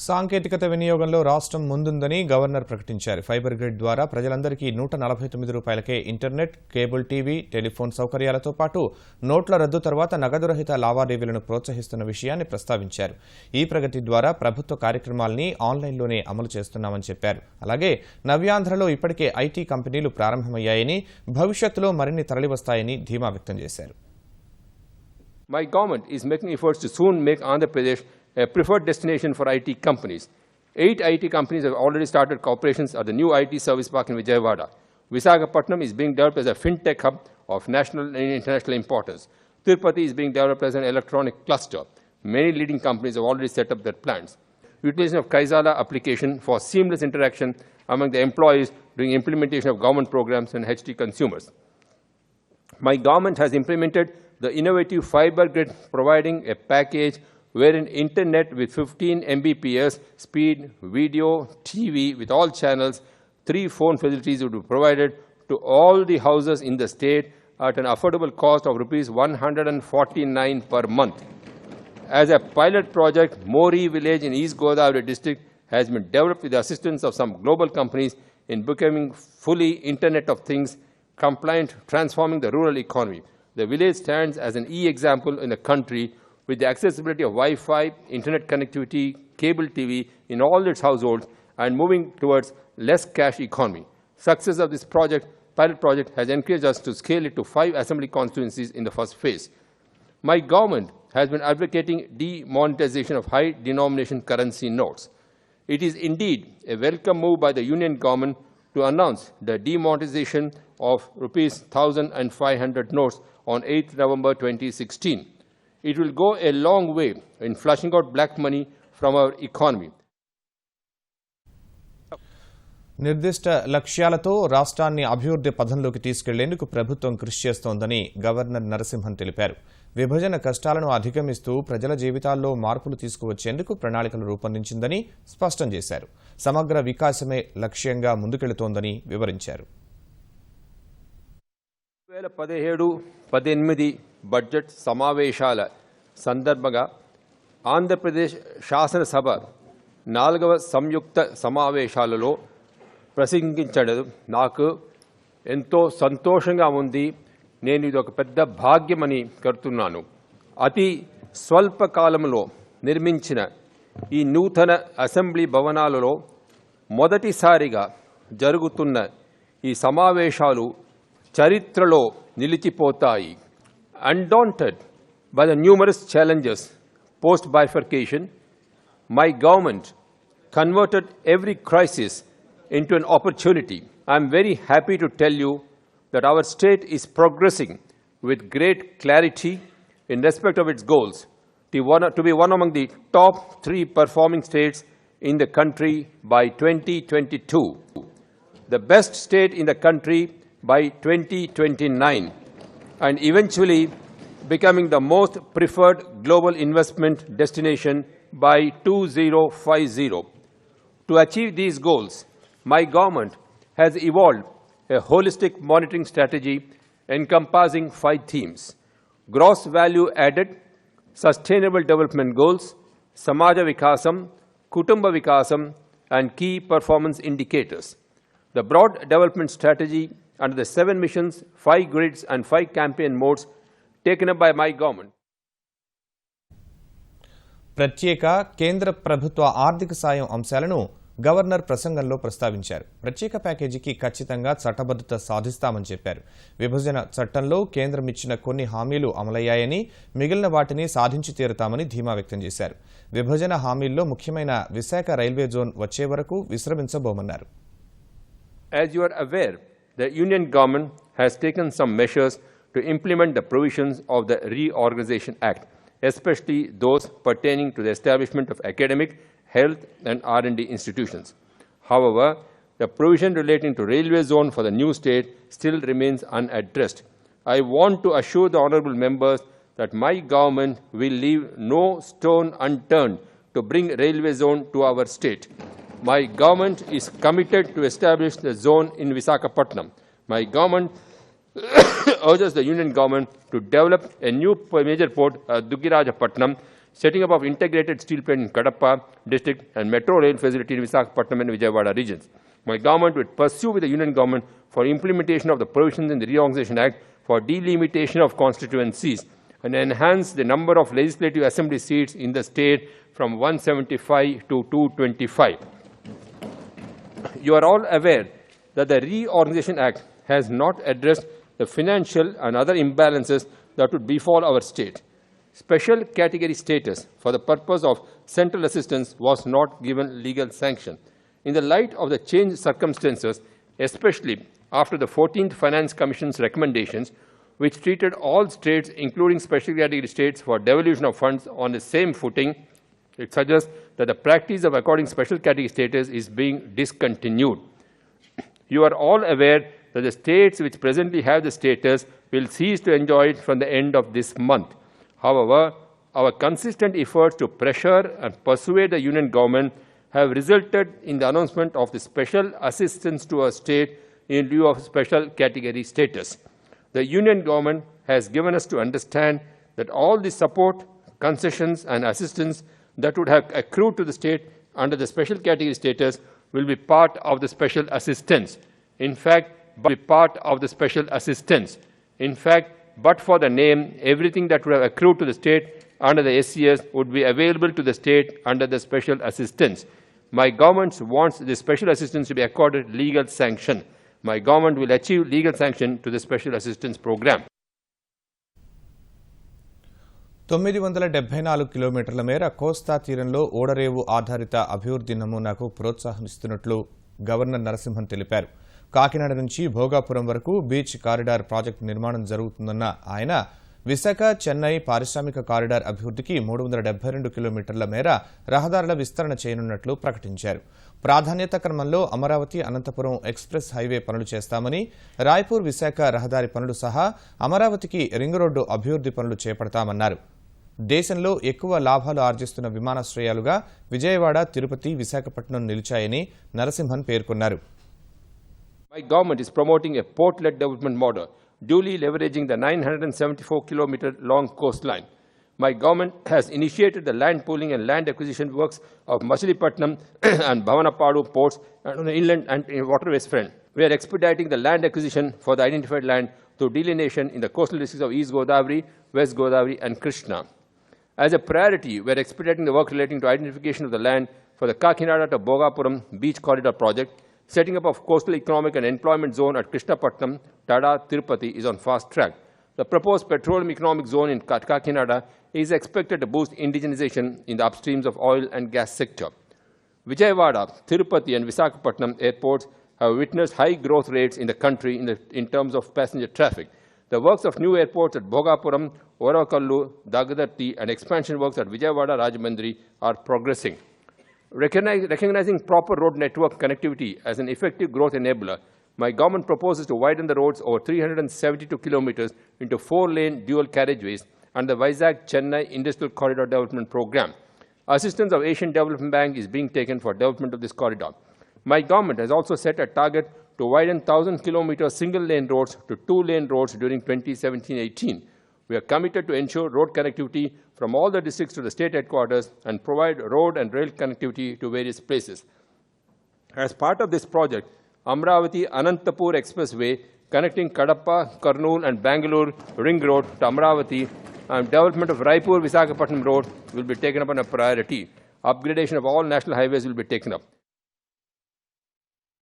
సాంకేతికత వినియోగంలో రాష్ట్రం ముందుందని గవర్నర్ ప్రకటించారు. ఫైబర్ గ్రిడ్ ద్వారా ప్రజలందరికీ ₹149కే ఇంటర్నెట్, కేబుల్ టీవీ, టెలిఫోన్ సౌకర్యాలతో పాటు నోట్ల రద్దు తర్వాత నగదు రహిత లావాదేవీలను ప్రోత్సహిస్తున్న విషయాన్ని ప్రస్తావించారు. ఈ ప్రగతి ద్వారా ప్రభుత్వ కార్యక్రమాల్ని ఆన్లైన్లోనే అమలు చేస్తున్నామని చెప్పారు. అలాగే నవ్యాంధ్రలో ఇప్పటికే ఐటీ కంపెనీలు ప్రారంభమయ్యాయని, భవిష్యత్తులో మరిన్ని తరలివస్తాయని ధీమా వ్యక్తం చేశారు. My government is making efforts to soon make Andhra Pradesh a preferred destination for IT companies. 8 IT companies have already started corporations at the new IT service park in Vijayawada. Visakhapatnam is being developed as a fintech hub of national and international importance. Tirupati is being developed as an electronic cluster. Many leading companies have already set up their plans. Utilization of Kaizala application for seamless interaction among the employees during implementation of government programs and HT consumers. My government has implemented the innovative fiber grid, providing a package wherein internet with 15 Mbps speed, video, TV with all channels, 3 phone facilities would be provided to all the houses in the state at an affordable cost of ₹149 per month. As a pilot project, Mori village in East Godavari district has been developed with the assistance of some global companies in becoming fully Internet of Things compliant, transforming the rural economy. The village stands as an e-example in the country with the accessibility of Wi-Fi, internet connectivity, cable TV in all its households and moving towards less cash economy. Success of this pilot project has encouraged us to scale it to 5 assembly constituencies in the first phase. My government has been advocating demonetization of high denomination currency notes. It is indeed a welcome move by the Union government to announce the demonetization of ₹1,500 notes on 8th November 2016. It will go a long way in flushing out black money from our economy. నిర్దిష్ట లక్ష్యాలతో రాష్ట్రాన్ని అభివృద్ధి పథంలోకి తీసుకెళ్లేందుకు ప్రభుత్వం కృషి చేస్తోందని governor Narasimhan తెలిపారు. విభజన కష్టాలను అధిగమిస్తూ ప్రజల జీవితాల్లో మార్పులు తీసుకువచ్చేందుకు ప్రణాళికలు రూపొందించిందని స్పష్టం చేశారు. సమగ్ర వికాసమే లక్ష్యంగా ముందుకెళుతోందని వివరించారు. 2017-18 బడ్జెట్ సమావేశాల సందర్భంగా ఆంధ్రప్రదేశ్ శాసనసభ 4వ సంయుక్త సమావేశాలలో ప్రసంగించడం నాకు ఎంతో సంతోషంగా ఉంది. నేను ఇది ఒక పెద్ద భాగ్యమని కరుతున్నాను. అతి స్వల్ప కాలంలో నిర్మించిన ఈ నూతన అసెంబ్లీ భవనాలలో మొదటిసారిగా జరుగుతున్న ఈ సమావేశాలు చరిత్రలో నిలిచిపోతాయి. Undaunted by the numerous challenges post-bifurcation, my government converted every crisis into an opportunity. I am very happy to tell you that our state is progressing with great clarity in respect of its goals to be one among the top 3 performing states in the country by 2022, the best state in the country by 2029, and eventually becoming the most preferred global investment destination by 2050. To achieve these goals, my government has evolved a holistic monitoring strategy encompassing 5 themes: gross value added, sustainable development goals, Samaja Vikasam, Kutumba Vikasam, and key performance indicators. The broad development strategy under the 7 missions, 5 grids and 5 campaign modes taken up by my government. ప్రత్యేక కేంద్ర ప్రభుత్వ ఆర్థిక సాయం అంశాలను governor ప్రసంగంలో ప్రస్తావించారు. ప్రత్యేక ప్యాకేజీకి ఖచ్చితంగా చట్టబద్ధత సాధిస్తామని చెప్పారు. విభజన చట్టంలో కేంద్రం ఇచ్చిన కొన్ని హామీలు అమలయ్యాయని, మిగిలిన వాటిని సాధించి తీరుతామని ధీమా వ్యక్తం చేశారు. విభజన హామీల్లో ముఖ్యమైన విశాఖ రైల్వే జోన్ వచ్చే వరకు విశ్రమించబోమన్నారు. As you are aware, the Union government has taken some measures to implement the provisions of the Reorganization Act, especially those pertaining to the establishment of academic, health and R&D institutions. However, the provision relating to railway zone for the new state still remains unaddressed. I want to assure the honourable members that my government will leave no stone unturned to bring railway zone to our state. My government is committed to establish the zone in Visakhapatnam. My government urges the Union government to develop a new major port at Dugirajapatnam setting up of integrated steel plant in Kadapa district and metro rail facility in Visakhapatnam and Vijayawada regions. My government will pursue with the union government for implementation of the provisions in the Reorganization Act for delimitation of constituencies and enhance the number of legislative assembly seats in the state from 175 to 225. You are all aware that the Reorganization Act has not addressed the financial and other imbalances that would befall our state. Special category status for the purpose of central assistance was not given legal sanction. In the light of the changed circumstances, especially after the 14th Finance Commission's recommendations, which treated all states, including special category states, for devolution of funds on the same footing, it suggests that the practice of according special category status is being discontinued. You are all aware that the states which presently have the status will cease to enjoy it from the end of this month. However, our consistent efforts to pressure and persuade the union government have resulted in the announcement of the special assistance to a state in lieu of special category status. The union government has given us to understand that all the support, concessions and assistance that would have accrued to the state under the special category status will be part of the special assistance. In fact, but for the name, everything that would have accrued to the state under the SCS would be available to the state under the special assistance. My government wants the special assistance to be accorded legal sanction. My government will achieve legal sanction to the special assistance program. 974 కిలోమీటర్ల మేర కోస్తా తీరంలో ఓడరేవు ఆధారిత అభివృద్ధి నమూనాకు ప్రోత్సాహమిస్తున్నట్లు governor Narasimhan తెలిపారు. కాకినాడ నుంచి భోగాపురం వరకు beach corridor project నిర్మాణం జరుగుతుందన్న ఆయన విశాఖ చెన్నై పారిశ్రామిక కారిడార్ అభివృద్ధికి 372 కిలోమీటర్ల మేర రహదారుల విస్తరణ చేయనున్నట్లు ప్రకటించారు. ప్రాధాన్యత క్రమంలో అమరావతి అనంతపురం ఎక్స్ప్రెస్ హైవే పనులు చేస్తామని, రాయ్పూర్ విశాఖ రహదారి పనులు సహా అమరావతికి రింగ్ రోడ్డు అభివృద్ధి పనులు చేపడతామన్నారు. దేశంలో ఎక్కువ లాభాలు ఆర్జిస్తున్న విమానాశ్రయాలుగా విజయవాడ, తిరుపతి, విశాఖపట్నం నిలిచాయని నరసింహన్ పేర్కొన్నారు. My government is promoting a port-led development model, duly leveraging the 974-kilometer long coastline. My government has initiated the land pooling and land acquisition works of Machilipatnam and Bhavanapadu ports on the inland and waterways front. We are expediting the land acquisition for the identified land through delineation in the coastal districts of East Godavari, West Godavari and Krishna. As a priority, we are expediting the work relating to identification of the land for the Kakinada to Bhogapuram Beach Corridor project. Setting up of coastal economic and employment zone at Krishnapatnam, Tada, Tirupati is on fast track. The proposed petroleum economic zone in Kakinada is expected to boost indigenization in the upstreams of oil and gas sector. Vijayawada, Tirupati and Visakhapatnam airports have witnessed high growth rates in the country in terms of passenger traffic. The works of new airports at Bhogapuram, Orakallu, Dagadarthi and expansion works at Vijayawada, Rajahmundry are progressing. Recognizing proper road network connectivity as an effective growth enabler, my government proposes to widen the roads over 372 kilometers into 4-lane dual carriageways and the Vizag-Chennai Industrial Corridor Development Program. Assistance of Asian Development Bank is being taken for development of this corridor. My government has also set a target to widen 1,000-kilometer single-lane roads to 2-lane roads during 2017-18. We are committed to ensure road connectivity from all the districts to the state headquarters and provide road and rail connectivity to various places. As part of this project, Amravati Anantapur Expressway connecting Kadapa, Kurnool and Bangalore Ring Road to Amravati and development of Raipur Visakhapatnam Road will be taken up on a priority. Upgradation of all national highways will be taken up.